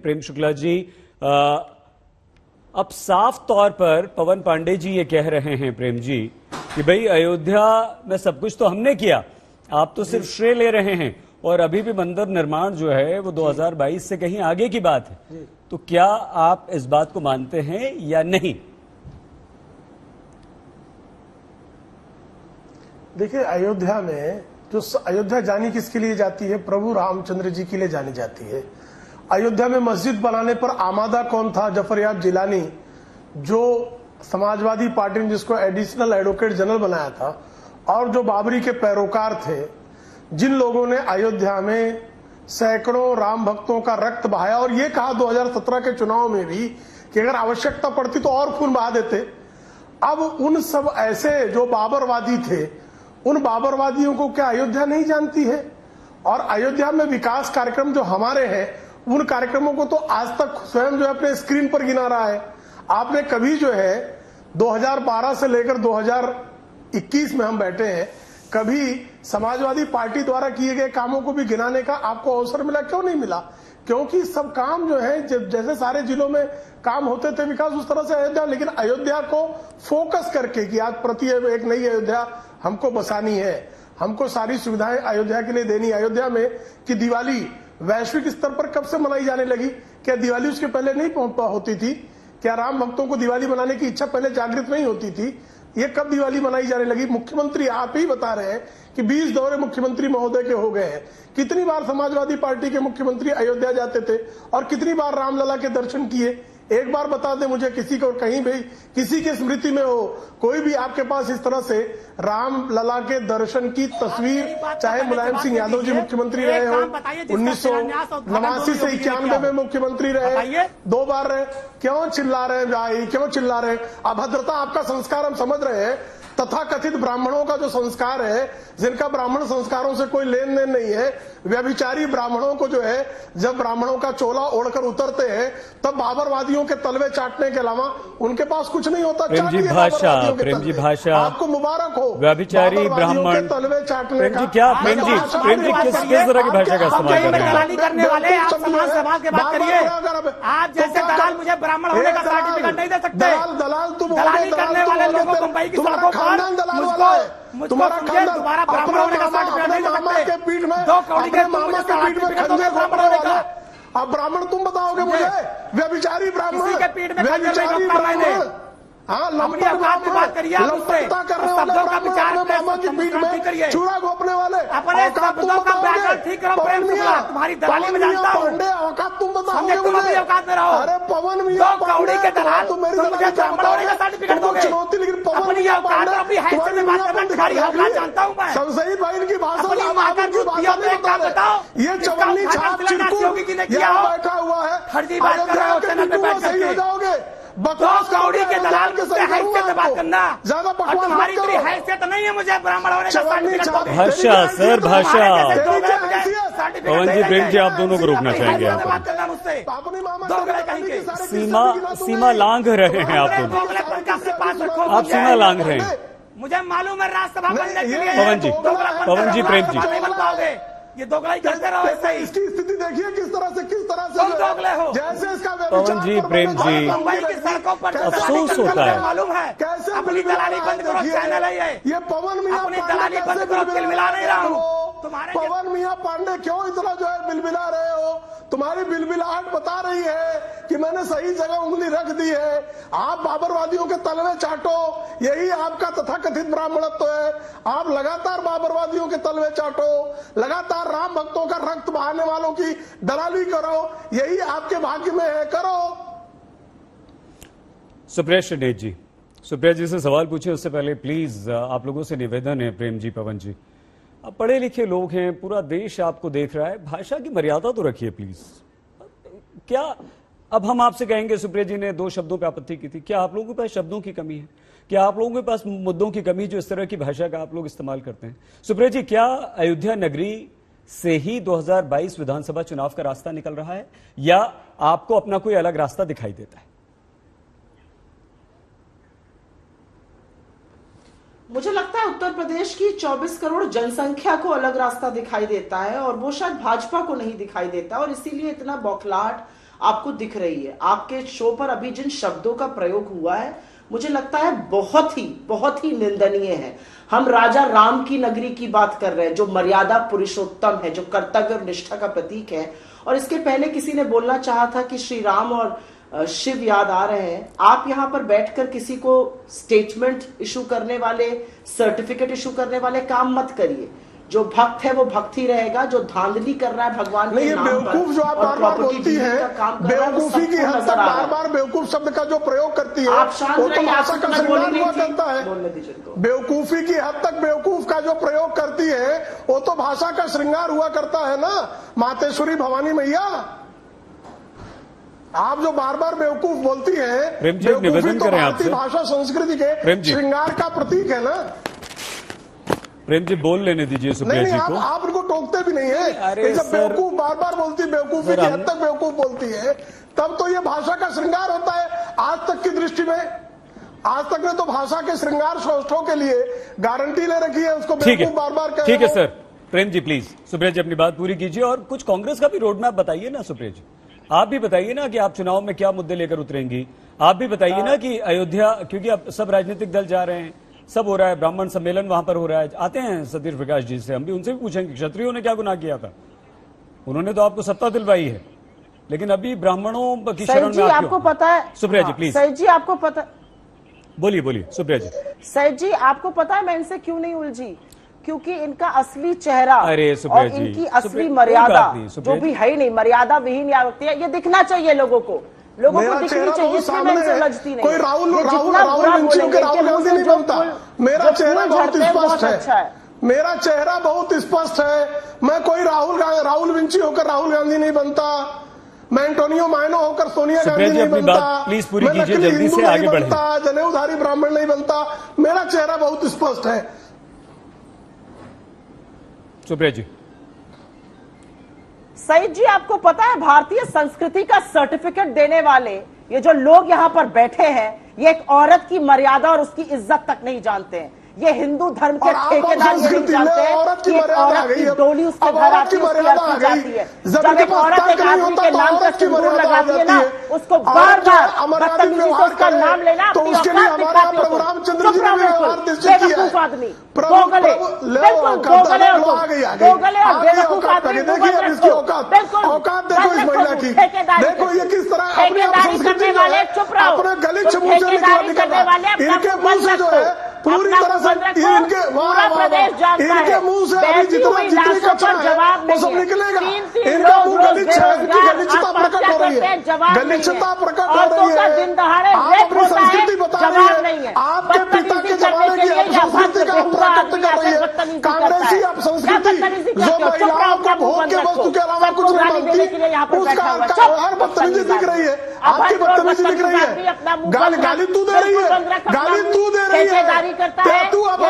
प्रेम शुक्ला जी, अब साफ तौर पर पवन पांडे जी ये कह रहे हैं प्रेम जी कि भाई अयोध्या में सब कुछ तो हमने किया, आप तो सिर्फ श्रेय ले रहे हैं और अभी भी मंदिर निर्माण जो है वो 2022 से कहीं आगे की बात है। तो क्या आप इस बात को मानते हैं या नहीं? देखिए, अयोध्या में जो अयोध्या जानी किसके लिए जाती है? प्रभु रामचंद्र जी के लिए जानी जाती है। अयोध्या में मस्जिद बनाने पर आमादा कौन था? जफरयाब जिलानी, जो समाजवादी पार्टी ने जिसको एडिशनल एडवोकेट जनरल बनाया था, और जो बाबरी के पैरोकार थे, जिन लोगों ने अयोध्या में सैकड़ों राम भक्तों का रक्त बहाया और ये कहा 2017 के चुनाव में भी कि अगर आवश्यकता पड़ती तो और खून बहा देते। अब उन सब ऐसे जो बाबरवादी थे, उन बाबरवादियों को क्या अयोध्या नहीं जानती है? और अयोध्या में विकास कार्यक्रम जो हमारे हैं, उन कार्यक्रमों को तो आज तक स्वयं जो है अपने स्क्रीन पर गिना रहा है। आपने कभी जो है 2012 से लेकर 2021 में हम बैठे हैं, कभी समाजवादी पार्टी द्वारा किए गए कामों को भी गिनाने का आपको अवसर मिला? क्यों नहीं मिला? क्योंकि सब काम जो है जैसे सारे जिलों में काम होते थे विकास, उस तरह से अयोध्या, लेकिन अयोध्या को फोकस करके कि आज प्रति एक नई अयोध्या हमको बसानी है, हमको सारी सुविधाएं अयोध्या के लिए देनी। अयोध्या में कि दिवाली वैश्विक स्तर पर कब से मनाई जाने लगी? क्या दिवाली उसके पहले नहीं होती थी? क्या राम भक्तों को दिवाली मनाने की इच्छा पहले जागृत नहीं होती थी? ये कब दिवाली मनाई जाने लगी? मुख्यमंत्री आप ही बता रहे हैं कि 20 दौरे मुख्यमंत्री महोदय के हो गए हैं। कितनी बार समाजवादी पार्टी के मुख्यमंत्री अयोध्या जाते थे और कितनी बार रामलला के दर्शन किए? एक बार बता दें मुझे, किसी को कहीं भी किसी के स्मृति में हो, कोई भी आपके पास इस तरह से रामलला के दर्शन की तस्वीर, चाहे मुलायम सिंह यादव जी मुख्यमंत्री रहे हो, 1989 से 91 में मुख्यमंत्री रहे, 2 बार रहे, क्यों चिल्ला रहे हैं भाई? क्यों चिल्ला रहे हैं? अभद्रता आपका संस्कार हम समझ रहे हैं। तथाकथित ब्राह्मणों का जो संस्कार है, जिनका ब्राह्मण संस्कारों से कोई लेन देन नहीं है, व्यभिचारी ब्राह्मणों को जो है जब ब्राह्मणों का चोला ओढ़कर उतरते हैं तब बाबरवादियों के तलवे चाटने के अलावा उनके पास कुछ नहीं होता। प्रेम जी भाषा आपको मुबारक हो। व्यभिचारी ब्राह्मण तलवे चाटने प्रेम जी क्या? प्रेम जी किस तरह की भाषा का इस्तेमाल कर रहे हैं? करने वाले आप समाज सभा की बात करिए। आप जैसे दलाल मुझे ब्राह्मण होने का सर्टिफिकेट नहीं दे सकते। दलाल तुम दलाली करने वाले लोगों को मुंबई की सड़कों पर मुझको दोबारा ब्राह्मण होने का सर्टिफिकेट नहीं दे सकते। 2 कौड़ी के मामा के पीठ में खंजर ब्राह्मण होने का। अब ब्राह्मण तुम बताओगे मुझे? व्यभिचारी ब्राह्मण, के पीठ में व्यभिचारी ब्राह्मण। हाँ, अपनी औकात में बात करिए। लंपटता करने वाले मामा की पीठ में चूड़ा घोपने वाले, अपने शब्दों का व्याकरण ठीक करो। प्रेम शुक्ला, तुम्हारी दलाली में जानता हूँ। औकात तुम बताओगे तुम अपनी औकात में रहो। अरे पवन मियां 2 कौड़ी के दलाल तुम मुझे ब्राह्मण होने का सर्टिफिकेट दोगे? चुनौती, लेकिन पवन अपनी औकात अपनी हैसियत में बात करना तुम्हारी औकात जानता हूँ मैं। शमशेर भाई की भाषा अपनी माँ का दूध पियो तो एक काम बताओ। ये चवन्नी छाप चिरकुट बैठा हुआ है, फर्जी बात कर रहे हो चैनल पे बैठ सही हो करके। जाओगे। 2 कौड़ी के दलाल के हैसियत में बात करना। ज्यादा और तुम्हारी इतनी हैसियत नहीं है मुझे ब्राह्मण होने का सर्टिफिकेट दोगे? भाषा सर भाषा पवन जी, प्रेम जी आप दोनों को रोकना चाहेंगे यहाँ पर। बात करना मुझसे। सीमा लांघ रहे हैं आप दोनों। आप सीमा लांघ रहे हैं। मुझे मालूम है राज्यसभा बनने के लिए पवन जी प्रेम जी नहीं बन पाओगे। ये दोगलाई करते रहो ऐसे ही। इसकी स्थिति देखिए किस तरह से तुम दोगले हो। जैसे इसका पवन जी प्रेम जी मुंबई की सड़कों पर अफसोस होता है। मालूम है। कैसे अपनी दलाली बंद करो, चैनल है ये पवन मियां अपनी दलाली बंद करो, तिलमिला नहीं रहा हूँ। तुम्हारे पवन मियां पांडे क्यों इतना जो है बिलबिला रहे हो? तुम्हारी बिलबिलाहट बता रही है कि मैंने सही जगह उंगली रख दी है। आप बाबरवादियों के तलवे चाटो, यही आपका तथाकथित ब्राह्मणत्व है। आप लगातार बाबरवादियों के तलवे चाटो, लगातार राम भक्तों का रक्त बहाने वालों की दलाली करो, यही आपके भाग्य में है। करो। सुप्रिया श्रीनेत जी, सुप्रिया जी से सवाल पूछे उससे पहले प्लीज आप लोगों से निवेदन है, प्रेम जी पवन जी, आप पढ़े लिखे लोग हैं, पूरा देश आपको देख रहा है, भाषा की मर्यादा तो रखिए प्लीज। क्या अब हम आपसे कहेंगे, सुप्रिया जी ने 2 शब्दों पर आपत्ति की थी, क्या आप लोगों के पास शब्दों की कमी है? क्या आप लोगों के पास मुद्दों की कमी जो इस तरह की भाषा का आप लोग इस्तेमाल करते हैं? सुप्रिया जी, क्या अयोध्या नगरी से ही 2022 विधानसभा चुनाव का रास्ता निकल रहा है या आपको अपना कोई अलग रास्ता दिखाई देता है? मुझे लगता है उत्तर प्रदेश की 24 करोड़ जनसंख्या को अलग रास्ता दिखाई देता है और वो शायद भाजपा को नहीं दिखाई देता और इसीलिए इतना बौखलाहट आपको दिख रही है। आपके शो पर अभी जिन शब्दों का प्रयोग हुआ है, मुझे लगता है बहुत ही निंदनीय है। हम राजा राम की नगरी की बात कर रहे हैं, जो मर्यादा पुरुषोत्तम है, जो कर्तव्य और निष्ठा का प्रतीक है। और इसके पहले किसी ने बोलना चाहा था कि श्री राम और शिव याद आ रहे हैं। आप यहां पर बैठकर किसी को स्टेटमेंट इशू करने वाले, सर्टिफिकेट इशू करने वाले काम मत करिए। जो भक्त है वो भक्त ही रहेगा, जो धांधली कर रहा है भगवान के नाम पर, बेवकूफ जो आप बार बार बोलती है, बेवकूफी की हद तक बार बार बेवकूफ शब्द का जो प्रयोग करती है, आप शांत वो तो रहिए, भाषा का श्रृंगार हुआ बोलने करता है। बोलने दीजिए इनको। बेवकूफी की हद तक बेवकूफ का जो प्रयोग करती है, वो तो भाषा का श्रृंगार हुआ करता है ना, मातेश्वरी भवानी मैया। आप जो बार बार बेवकूफ बोलती है, बेवकूफी तो भारतीय भाषा संस्कृति के श्रृंगार का प्रतीक है ना। प्रेम जी बोल लेने दीजिए सुप्रिया जी को। आप उनको टोकते भी नहीं है। जब बेवकूफ बार बार बोलती, बेवकूफी की हद तक बेवकूफ बोलती है, तब तो ये भाषा का श्रृंगार होता है आज तक की दृष्टि में। आज तक ने तो भाषा के श्रृंगार सौष्ठव के लिए गारंटी ले रखी है, उसको बेवकूफ बार बार। ठीक है सर। प्रेम जी प्लीज सुप्रिया जी अपनी बात पूरी कीजिए और कुछ कांग्रेस का भी रोड मैप बताइए ना सुप्रिया जी। आप भी बताइए ना कि आप चुनाव में क्या मुद्दे लेकर उतरेंगी। आप भी बताइए ना कि अयोध्या, क्योंकि अब सब राजनीतिक दल जा रहे हैं, सब हो रहा है, ब्राह्मण सम्मेलन वहां पर हो रहा है। आते हैं सतीश प्रकाश जी से, हम भी उनसे भी पूछेंगे क्षत्रियों ने क्या गुनाह किया था। उन्होंने तो आपको सत्ता दिलवाई है, लेकिन अभी ब्राह्मणों की शरण में आपको पता है सुप्रिया जी प्लीज। सही जी आपको पता, बोलिए सुप्रिया जी। सही जी आपको पता है मैं इनसे क्यों नहीं उलझी, क्योंकि इनका असली चेहरा और इनकी असली मर्यादा जो भी है ही नहीं, मर्यादा विहीन व्यक्ति है, ये दिखना चाहिए लोगों को दिखनी चाहिए। इसमें मैं इनसे उलझती नहीं। कोई राहुल गांधी नहीं बनता। मेरा चेहरा बहुत स्पष्ट है, मेरा चेहरा बहुत स्पष्ट है। मैं कोई राहुल विंची होकर राहुल गांधी नहीं बनता, मैं एंटोनियो मायनो होकर सोनिया गांधी नहीं बनता, प्लीज पूरी कीजिए, जल्दी से आगे बढ़े। जनेऊधारी ब्राह्मण नहीं बनता। मेरा चेहरा बहुत स्पष्ट है। सुप्रिया जी। सईद जी आपको पता है भारतीय संस्कृति का सर्टिफिकेट देने वाले ये जो लोग यहाँ पर बैठे हैं, ये एक औरत की मर्यादा और उसकी इज्जत तक नहीं जानते हैं। ये हिंदू धर्म के ठेकेदार ये नहीं जानते हैं कि एक औरत की डोली उसके घर आती है, उसकी अर्थी जाती है। जब एक औरत एक आदमी के नाम का सिंदूर लगाती है ना, उसको बार बार बदतमीजी से उसका नाम लेना अपनी औकात दिखाती है। चुप रहो, बेवकूफ आदमी, गोगले, बिल्कुल गोगले हो, गोगले और बेवकूफ आदमी, बिल्कुल देखो ये किस तरह ठेकेदारी करने वाले, चुप रहो, ठेकेदारी करने वाले इनके मुंह से जो है पूरी तरह से इनके पूरा प्रदेश जानता है, इनके मुंह से अभी जितनी कचरा है वो सब निकलेगा। इनका मुंह गलिच्छता प्रकट हो रही है, गलिच्छता प्रकट हो रही है। आप अपनी संस्कृति बता रही है, आपके पिता के जमाने की संस्कृति का प्रकट कर रही है। कांग्रेसी अब संस्कृति जो महिलाओं को भोग के वस्तु के अलावा कुछ नहीं मानती, उसका हर बदतमीजी दिख रही है, आपकी बदतमीजी दिख रही है। गाली तू दे रही है, गाली तू दे रही है। करता है, तू अब